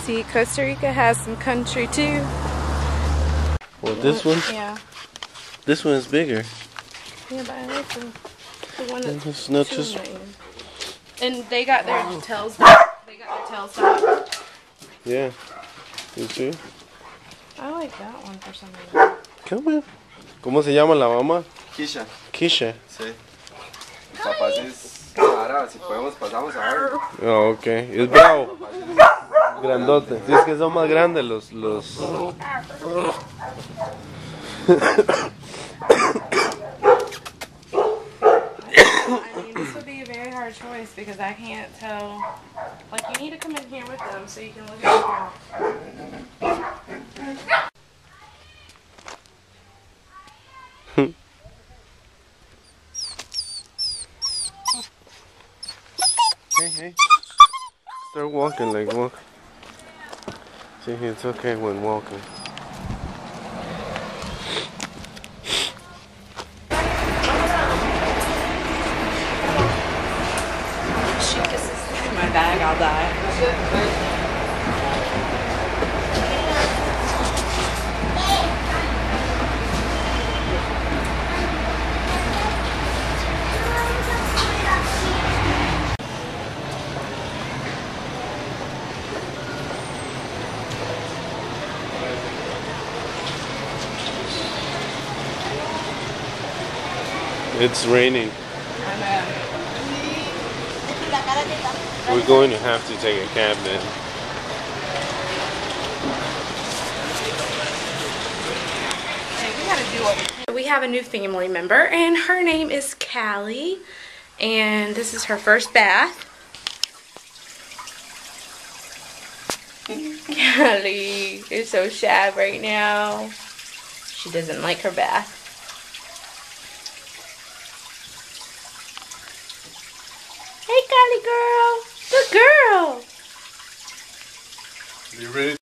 see, Costa Rica has some country too. Well, this one? Yeah. This one is bigger. Yeah, but I like the one that's it's not just... And they got their tails done. They got their tails done. Yeah. You see? I like that one for some reason. Come on. ¿Cómo se llama la mamá? Kisha. Kisha. Sí. Capaz es Sara, si podemos pasamos a ver. Oh, ok. Es bravo. Grandote. Sí, es que son más grandes los... I mean, this would be a very hard choice because I can't tell. Like, you need to come in here with them so you can look at them. Hey. Start walking, like walk. See, it's okay when walking. She kisses my bag, I'll die. It's raining. I know. We're going to have to take a cab then. We have a new family member, and her name is Cali, and this is her first bath. Cali is so sad right now. She doesn't like her bath. Hey, Cali girl. Good girl. You ready?